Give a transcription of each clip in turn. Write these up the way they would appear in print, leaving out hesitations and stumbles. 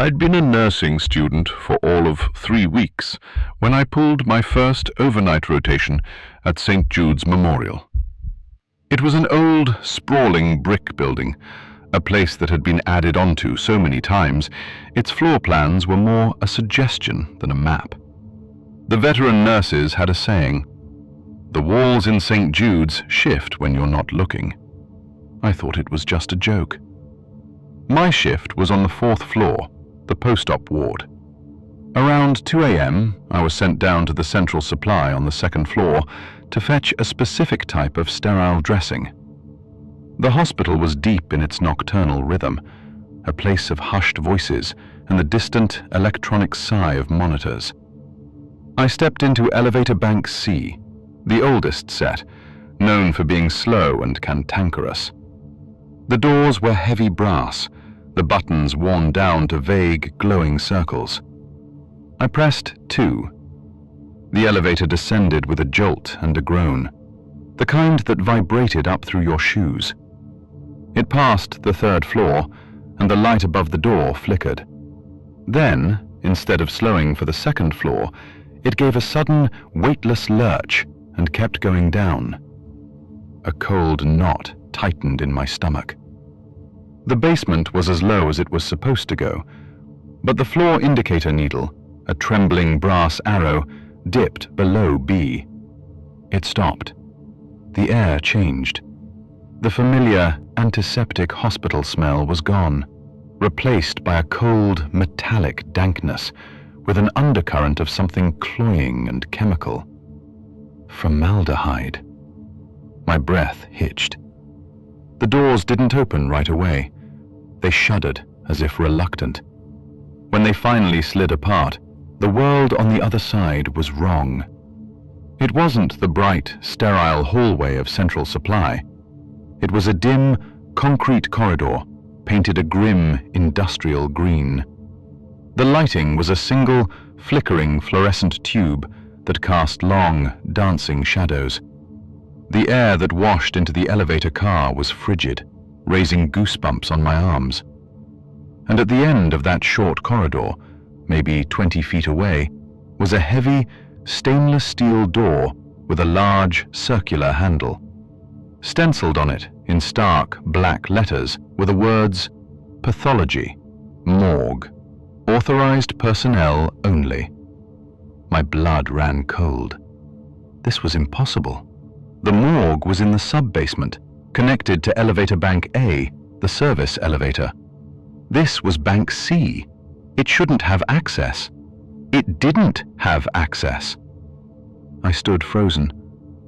I'd been a nursing student for all of 3 weeks when I pulled my first overnight rotation at St. Jude's Memorial. It was an old, sprawling brick building, a place that had been added onto so many times, its floor plans were more a suggestion than a map. The veteran nurses had a saying, "The walls in St. Jude's shift when you're not looking." I thought it was just a joke. My shift was on the 4th floor, the post-op ward. Around 2 a.m., I was sent down to the central supply on the 2nd floor to fetch a specific type of sterile dressing. The hospital was deep in its nocturnal rhythm, a place of hushed voices and the distant electronic sigh of monitors. I stepped into elevator bank C, the oldest set, known for being slow and cantankerous. The doors were heavy brass, the buttons worn down to vague, glowing circles. I pressed 2. The elevator descended with a jolt and a groan, the kind that vibrated up through your shoes. It passed the 3rd floor, and the light above the door flickered. Then, instead of slowing for the 2nd floor, it gave a sudden, weightless lurch and kept going down. A cold knot tightened in my stomach. The basement was as low as it was supposed to go, but the floor indicator needle, a trembling brass arrow, dipped below B. It stopped. The air changed. The familiar antiseptic hospital smell was gone, replaced by a cold, metallic dankness with an undercurrent of something cloying and chemical. Formaldehyde. My breath hitched. The doors didn't open right away. They shuddered as if reluctant. When they finally slid apart, the world on the other side was wrong. It wasn't the bright, sterile hallway of central supply. It was a dim, concrete corridor, painted a grim, industrial green. The lighting was a single, flickering fluorescent tube that cast long, dancing shadows. The air that washed into the elevator car was frigid, raising goosebumps on my arms. And at the end of that short corridor, maybe 20 feet away, was a heavy, stainless steel door with a large, circular handle. Stenciled on it, in stark, black letters, were the words, "Pathology, Morgue, authorized personnel only." My blood ran cold. This was impossible. The morgue was in the sub-basement, connected to elevator bank A, the service elevator. This was bank C. It shouldn't have access. It didn't have access. I stood frozen,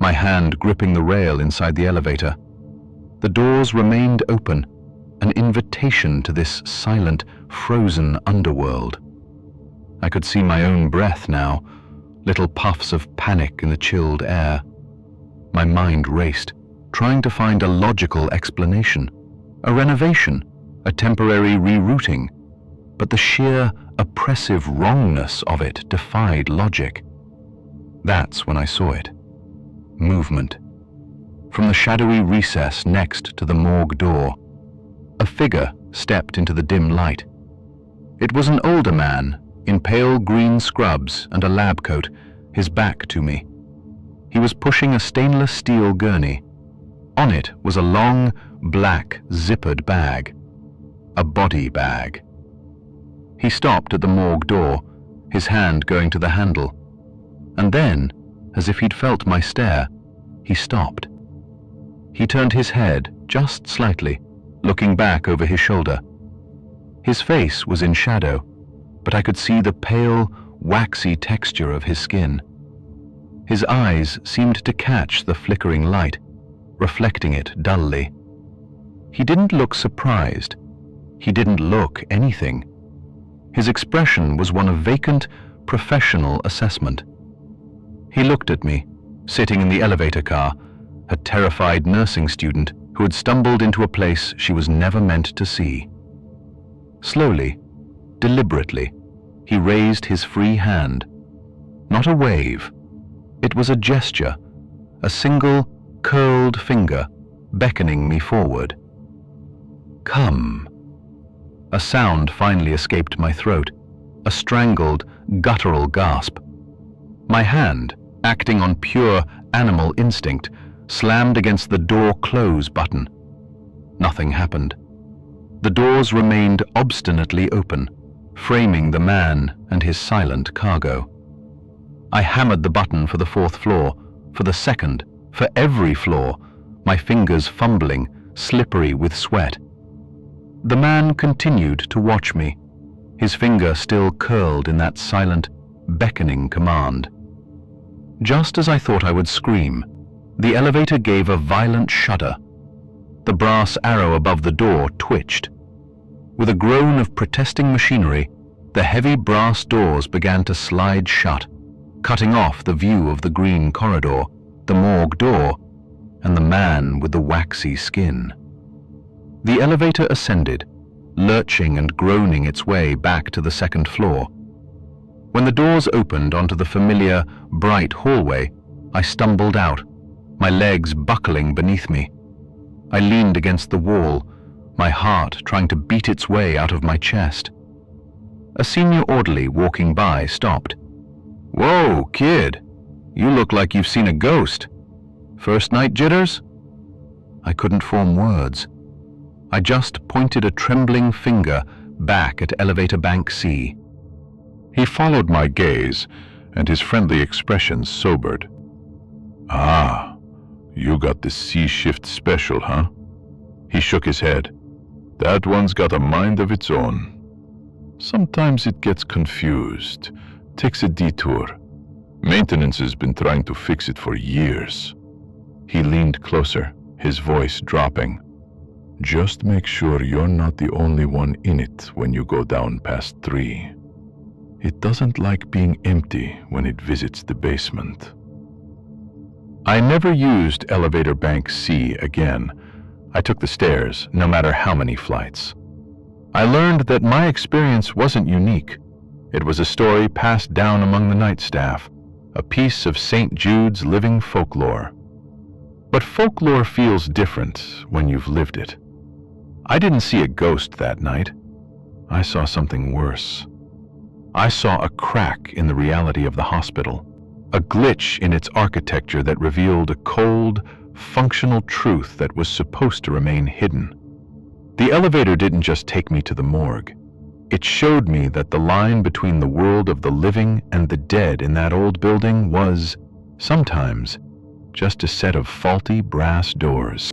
my hand gripping the rail inside the elevator. The doors remained open, an invitation to this silent, frozen underworld. I could see my own breath now, little puffs of panic in the chilled air. My mind raced, trying to find a logical explanation, a renovation, a temporary rerouting, but the sheer, oppressive wrongness of it defied logic. That's when I saw it. Movement. From the shadowy recess next to the morgue door, a figure stepped into the dim light. It was an older man, in pale green scrubs and a lab coat, his back to me. He was pushing a stainless steel gurney. On it was a long, black, zippered bag. A body bag. He stopped at the morgue door, his hand going to the handle. And then, as if he'd felt my stare, he stopped. He turned his head just slightly, looking back over his shoulder. His face was in shadow, but I could see the pale, waxy texture of his skin. His eyes seemed to catch the flickering light, reflecting it dully. He didn't look surprised. He didn't look anything. His expression was one of vacant, professional assessment. He looked at me, sitting in the elevator car, a terrified nursing student who had stumbled into a place she was never meant to see. Slowly, deliberately, he raised his free hand. Not a wave. It was a gesture, a single, curled finger beckoning me forward. Come. A sound finally escaped my throat, a strangled, guttural gasp. My hand, acting on pure animal instinct, slammed against the door close button. Nothing happened. The doors remained obstinately open, framing the man and his silent cargo. I hammered the button for the 4th floor, for the 2nd, for every floor, my fingers fumbling, slippery with sweat. The man continued to watch me, his finger still curled in that silent, beckoning command. Just as I thought I would scream, the elevator gave a violent shudder. The brass arrow above the door twitched. With a groan of protesting machinery, the heavy brass doors began to slide shut, cutting off the view of the green corridor, the morgue door, and the man with the waxy skin. The elevator ascended, lurching and groaning its way back to the 2nd floor. When the doors opened onto the familiar, bright hallway, I stumbled out, my legs buckling beneath me. I leaned against the wall, my heart trying to beat its way out of my chest. A senior orderly walking by stopped. "Whoa, kid, you look like you've seen a ghost. First night jitters?" I couldn't form words. I just pointed a trembling finger back at elevator bank C. He followed my gaze, and his friendly expression sobered. "Ah, you got the C-shift special, huh?" He shook his head. "That one's got a mind of its own. Sometimes it gets confused, takes a detour. Maintenance has been trying to fix it for years." He leaned closer, his voice dropping. "Just make sure you're not the only one in it when you go down past 3. It doesn't like being empty when it visits the basement." I never used elevator bank C again. I took the stairs, no matter how many flights. I learned that my experience wasn't unique. It was a story passed down among the night staff, a piece of St. Jude's living folklore. But folklore feels different when you've lived it. I didn't see a ghost that night. I saw something worse. I saw a crack in the reality of the hospital, a glitch in its architecture that revealed a cold, functional truth that was supposed to remain hidden. The elevator didn't just take me to the morgue. It showed me that the line between the world of the living and the dead in that old building was, sometimes, just a set of faulty brass doors.